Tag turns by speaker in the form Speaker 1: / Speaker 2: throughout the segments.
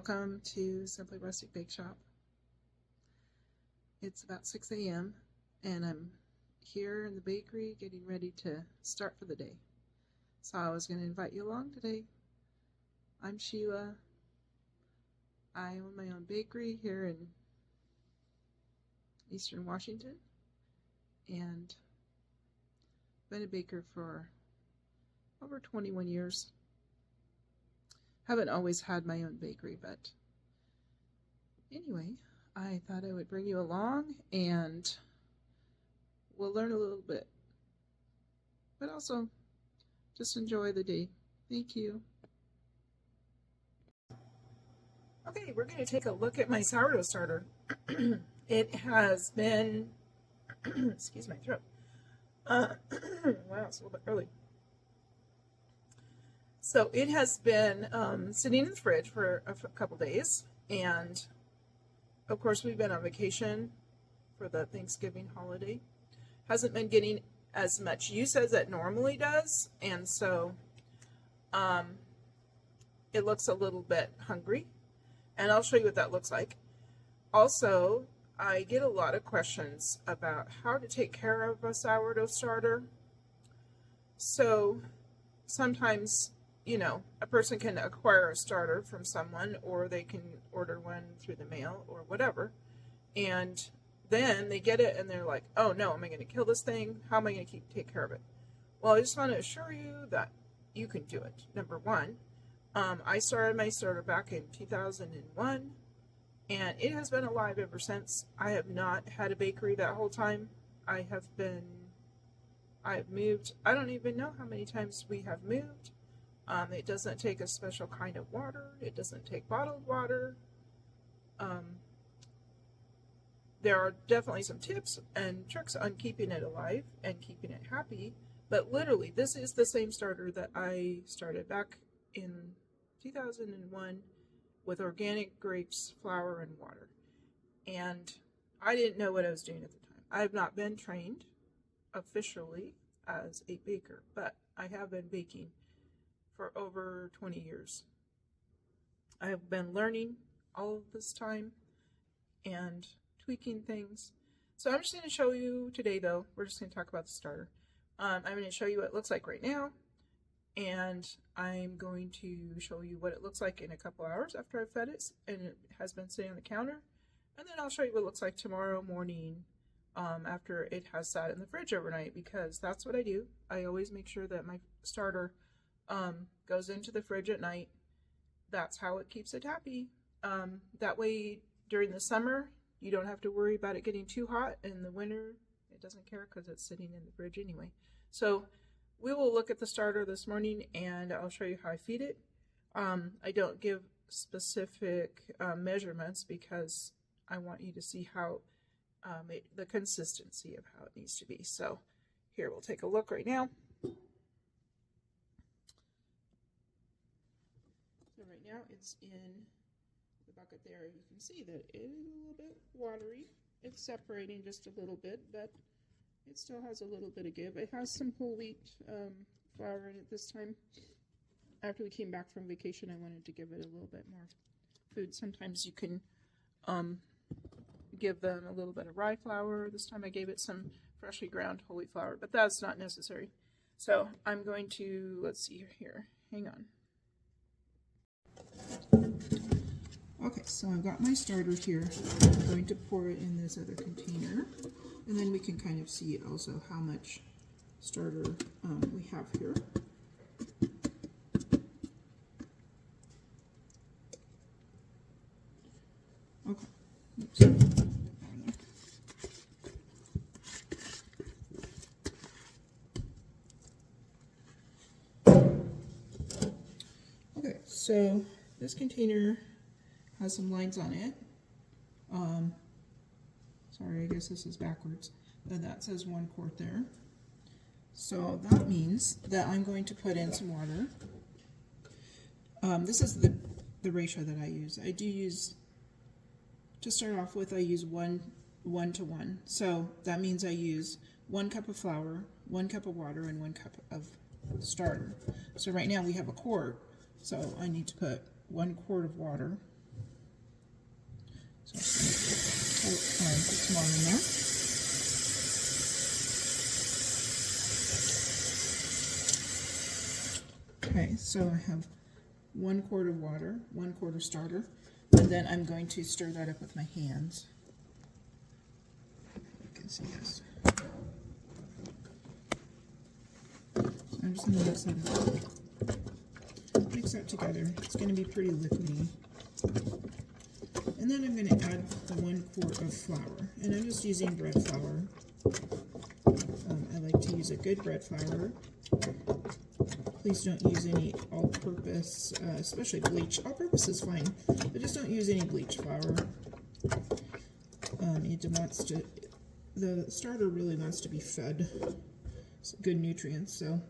Speaker 1: Welcome to Simply Rustic Bake Shop. It's about 6 a.m. and I'm here in the bakery getting ready to start for the day. So I was going to invite you along today. I'm Sheila. I own my own bakery here in Eastern Washington and been a baker for over 21 years. Haven't always had my own bakery, but anyway, I thought I would bring you along and we'll learn a little bit, but also just enjoy the day. Thank you. Okay, we're going to take a look at my sourdough starter. It has been, excuse my throat. Wow, it's a little bit early. So it has been sitting in the fridge for a couple days, and of course we've been on vacation for the Thanksgiving holiday. Hasn't been getting as much use as it normally does, and so it looks a little bit hungry, and I'll show you what that looks like. Also, I get a lot of questions about how to take care of a sourdough starter. So sometimes, you know, a person can acquire a starter from someone, or they can order one through the mail or whatever, and then they get it and they're like, oh no, am I going to kill this thing? How am I going to take care of it? Well, I just want to assure you that you can do it. Number one, I started my starter back in 2001, and it has been alive ever since. I have not had a bakery that whole time. I've moved. I don't even know how many times we have moved. It doesn't take a special kind of water. It doesn't take bottled water. There are definitely some tips and tricks on keeping it alive and keeping it happy. But literally, this is the same starter that I started back in 2001 with organic grapes, flour, and water. And I didn't know what I was doing at the time. I have not been trained officially as a baker, but I have been baking for over 20 years. I have been learning all of this time and tweaking things. So I'm just going to show you today, though. We're just going to talk about the starter. I'm going to show you what it looks like right now, and I'm going to show you what it looks like in a couple hours after I've fed it and it has been sitting on the counter. And then I'll show you what it looks like tomorrow morning after it has sat in the fridge overnight, because that's what I do. I always make sure that my starter goes into the fridge at night. That's how it keeps it happy. That way, during the summer, you don't have to worry about it getting too hot. In the winter, it doesn't care because it's sitting in the fridge anyway. So we will look at the starter this morning, and I'll show you how I feed it. I don't give specific measurements because I want you to see how the consistency of how it needs to be. So here, we'll take a look right now. So right now it's in the bucket there. You can see that it is a little bit watery. It's separating just a little bit, but it still has a little bit of give. It has some whole wheat flour in it this time. After we came back from vacation, I wanted to give it a little bit more food. Sometimes you can give them a little bit of rye flour. This time I gave it some freshly ground whole wheat flour, but that's not necessary. So I'm going to, let's see here, hang on. Okay, so I've got my starter here. I'm going to pour it in this other container, and then we can kind of see also how much starter we have here. Okay. Oops. Okay, so this container has some lines on it. Sorry, I guess this is backwards. And that says 1 quart there. So that means that I'm going to put in some water. This is the ratio that I use. I do use, to start off with, I use 1 to 1. So that means I use 1 cup of flour, 1 cup of water, and 1 cup of starter. So right now we have a quart, so I need to put 1 quart of water So put some more in there. Okay, so I have 1 quart of water, 1 quart of starter, and then I'm going to stir that up with my hands. You can see this. So I'm just going to mix that together. It's going to be pretty liquidy. And then I'm going to add the 1 quart of flour, and I'm just using bread flour. I like to use a good bread flour. Please don't use any all-purpose, especially bleach. All-purpose is fine, but just don't use any bleach flour. The starter really wants to be fed some good nutrients. So,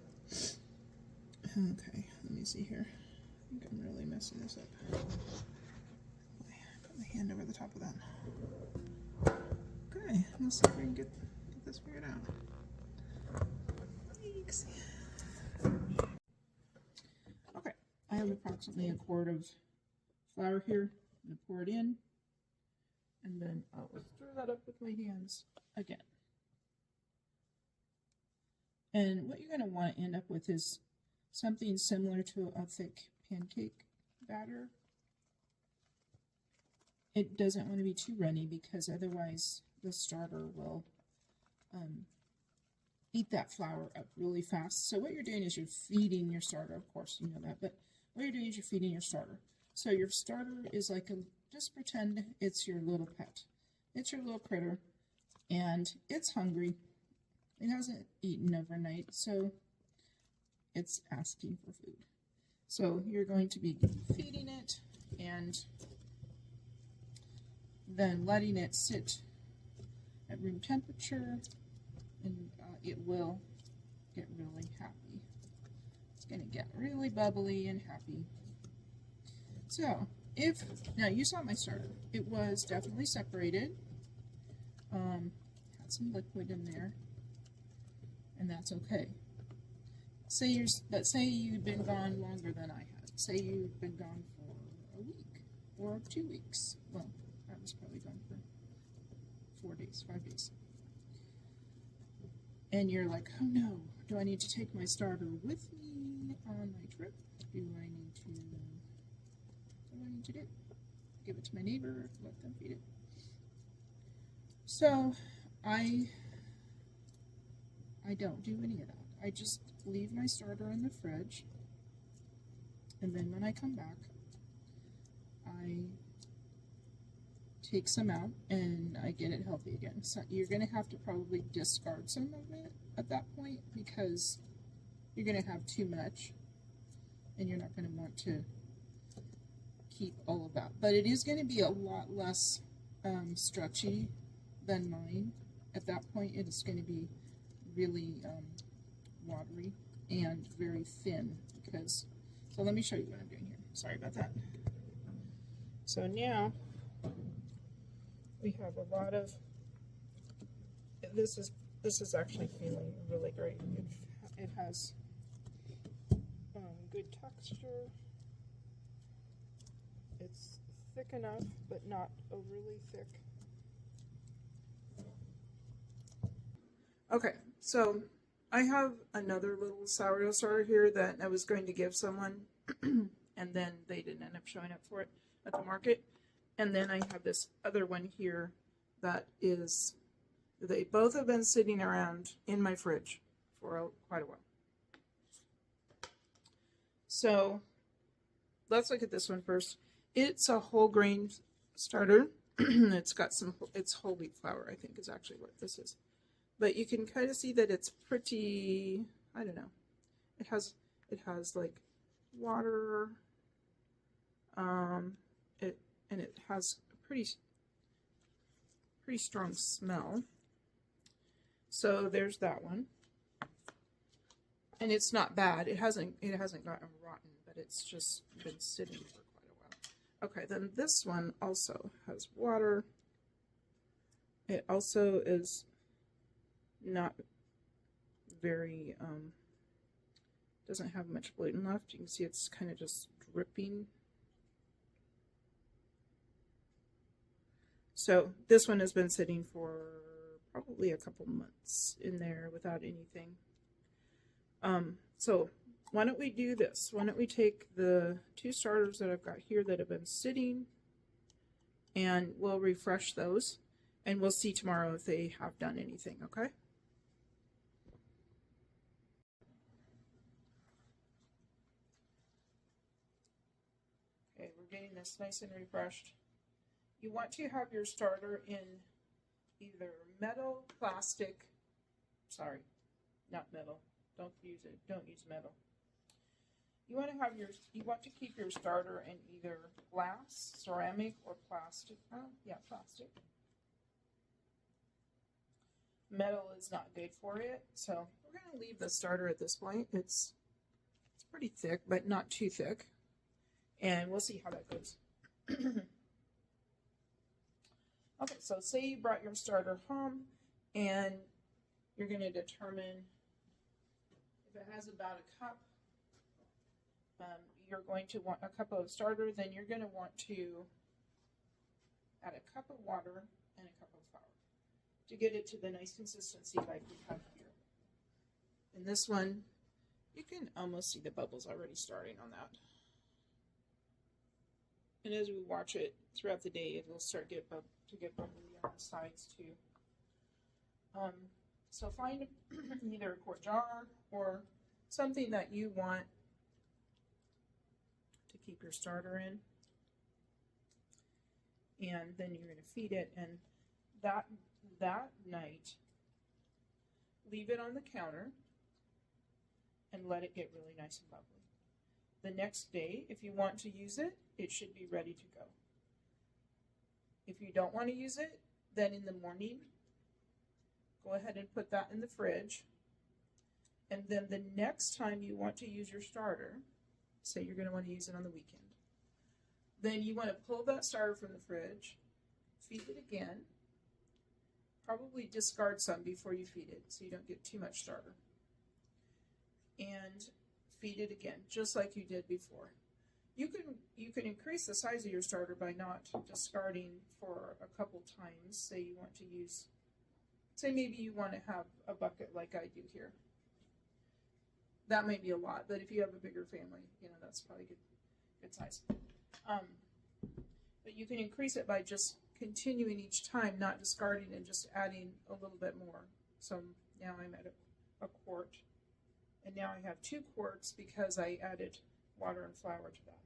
Speaker 1: okay, let me see here. I think I'm really messing this up. Put my hand over the top of that. Okay, let's see if we can get this figured out. Thanks. Okay, I have approximately 1 quart of flour here. I'm going to pour it in, and then I'll stir that up with my hands again. And what you're going to want to end up with is something similar to a thick pancake batter. It doesn't want to be too runny because otherwise the starter will eat that flour up really fast. So what you're doing is you're feeding your starter. Of course, you know that, but what you're doing is you're feeding your starter. So your starter is like just pretend it's your little pet. It's your little critter, and it's hungry. It hasn't eaten overnight, so it's asking for food. So you're going to be feeding it and then letting it sit at room temperature, and it will get really happy. It's going to get really bubbly and happy. So, now you saw my starter. It was definitely separated. Had some liquid in there, and that's okay. Say you'd been gone longer than I had. Say you'd been gone for a week or 2 weeks. Well, I was probably gone for 4 days, 5 days. And you're like, oh no, do I need to take my starter with me on my trip? What do I need to do? Give it to my neighbor, let them feed it. So I don't do any of that. I just leave my starter in the fridge, and then when I come back, I take some out and I get it healthy again. So you're going to have to probably discard some of it at that point because you're going to have too much and you're not going to want to keep all of that. But it is going to be a lot less stretchy than mine. At that point, it is going to be really watery and very thin because, so let me show you what I'm doing here. Sorry about that. So now we have a lot of, this is actually feeling really great. It has good texture. It's thick enough, but not overly thick. Okay, so I have another little sourdough starter here that I was going to give someone, and then they didn't end up showing up for it at the market. And then I have this other one here that is, they both have been sitting around in my fridge for quite a while. So let's look at this one first. It's a whole grain starter. It's whole wheat flour, I think is actually what this is. But you can kind of see that it's pretty, I don't know. It has like water, and it has a pretty strong smell. So there's that one. And it's not bad. It hasn't gotten rotten, but it's just been sitting for quite a while. Okay, then this one also has water. It also is not very, doesn't have much gluten left. You can see it's kind of just dripping. So this one has been sitting for probably a couple months in there without anything. So why don't we do this? Why don't we take the 2 starters that I've got here that have been sitting, and we'll refresh those, and we'll see tomorrow if they have done anything, okay? Okay, we're getting this nice and refreshed. You want to have your starter in either metal, plastic, sorry, not metal. Don't use it. Don't use metal. You want to keep your starter in either glass, ceramic, or plastic. Oh, yeah, plastic. Metal is not good for it, so we're going to leave the starter at this point. It's pretty thick, but not too thick, and we'll see how that goes. Okay, so say you brought your starter home, and you're going to determine if it has about a cup. You're going to want a cup of starter, then you're going to want to add a cup of water and a cup of flour to get it to the nice consistency like we have here. In this one, you can almost see the bubbles already starting on that. And as we watch it throughout the day, it will start to get bubbly on the sides too. So find either a quart jar or something that you want to keep your starter in. And then you're going to feed it, and that night, leave it on the counter and let it get really nice and bubbly. The next day, if you want to use it, it should be ready to go. If you don't want to use it, then in the morning, go ahead and put that in the fridge. And then the next time you want to use your starter, say you're going to want to use it on the weekend, then you want to pull that starter from the fridge, feed it again, probably discard some before you feed it so you don't get too much starter, and feed it again, just like you did before. You can increase the size of your starter by not discarding for a couple times. Say you want to use, say maybe you want to have a bucket like I do here. That might be a lot, but if you have a bigger family, that's probably good size. But you can increase it by just continuing each time, not discarding and just adding a little bit more. So now I'm at a quart, and now I have 2 quarts because I added water and flour to that.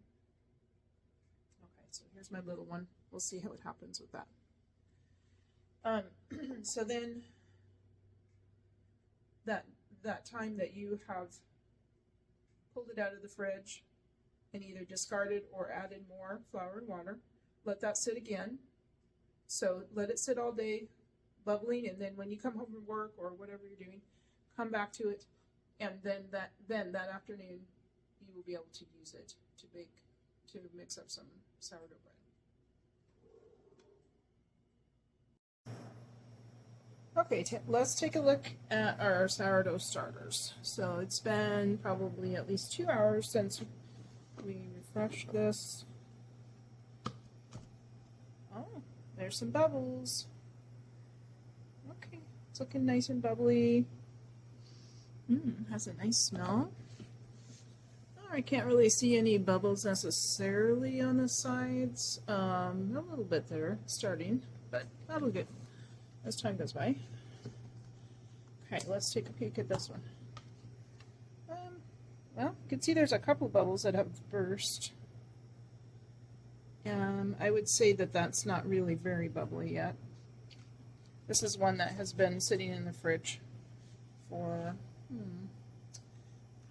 Speaker 1: Okay, so here's my little one. We'll see how it happens with that. So then that time that you have pulled it out of the fridge and either discarded or added more flour and water, let that sit again. So let it sit all day, bubbling, and then when you come home from work or whatever you're doing, come back to it, and then that afternoon you will be able to use it to mix up some sourdough bread. Okay, let's take a look at our sourdough starters. So it's been probably at least 2 hours since we refreshed this. Oh, there's some bubbles. Okay, it's looking nice and bubbly. Has a nice smell. Oh, I can't really see any bubbles necessarily on the sides. A little bit there, starting, but that'll get as time goes by. Okay, let's take a peek at this one. Well, you can see there's a couple bubbles that have burst. I would say that that's not really very bubbly yet. This is one that has been sitting in the fridge for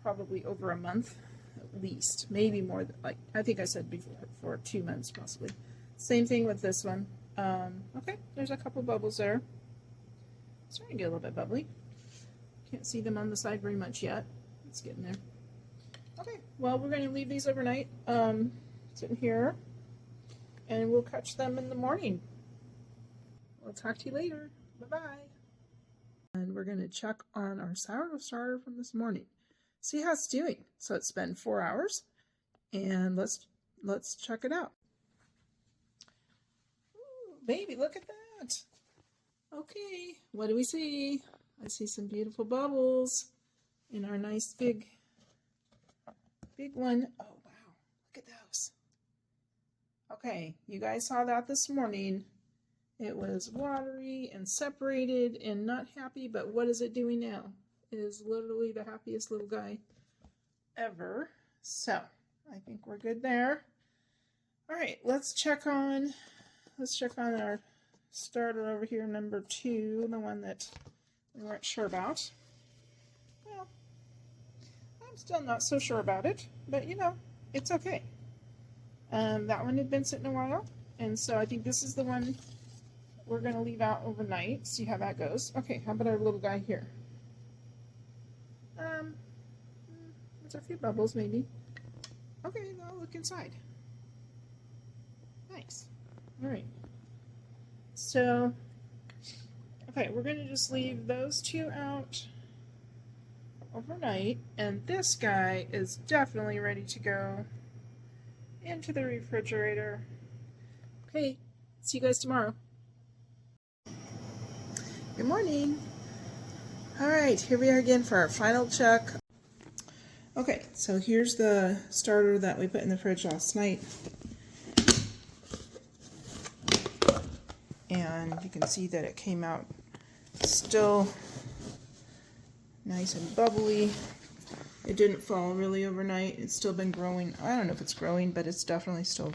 Speaker 1: probably over a month at least, maybe more. Like I think I said before, for 2 months possibly. Same thing with this one. Okay, there's a couple bubbles there. Starting to get a little bit bubbly. Can't see them on the side very much yet. It's getting there. Okay, well, we're going to leave these overnight, sitting here, and we'll catch them in the morning. We'll talk to you later. Bye-bye. And we're going to check on our sourdough starter from this morning. See how it's doing. So it's been 4 hours, and let's check it out. baby, look at that. Okay, what do we see? I see some beautiful bubbles in our nice big one. Oh, wow, look at those. Okay, you guys saw that this morning. It was watery and separated and not happy, but what is it doing now? It is literally the happiest little guy ever. So, I think we're good there. All right, let's check on our starter over here, number 2, the one that we weren't sure about. Well, I'm still not so sure about it, but you know, it's okay. That one had been sitting a while, and so I think this is the one we're going to leave out overnight, see how that goes. Okay, how about our little guy here? There's a few bubbles maybe. Okay, now look inside. Nice. All right. So, okay, we're going to just leave those 2 out overnight, and this guy is definitely ready to go into the refrigerator. Okay, see you guys tomorrow. Good morning. All right, here we are again for our final check. Okay, so here's the starter that we put in the fridge last night. And you can see that it came out still nice and bubbly. It didn't fall really overnight. It's still been growing. I don't know if it's growing, but it's definitely still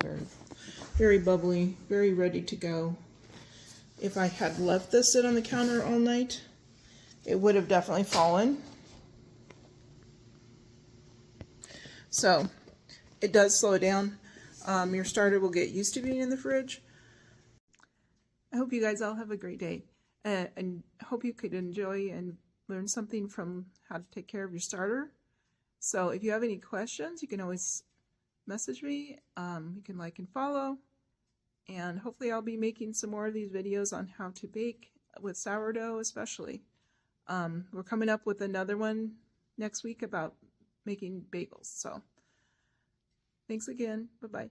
Speaker 1: very bubbly, very ready to go. If I had left this sit on the counter all night, it would have definitely fallen. So it does slow down. Your starter will get used to being in the fridge. I hope you guys all have a great day, and hope you could enjoy and learn something from how to take care of your starter. So if you have any questions, you can always message me. You can like and follow, and hopefully I'll be making some more of these videos on how to bake with sourdough especially. We're coming up with another one next week about making bagels. So thanks again. Bye-bye.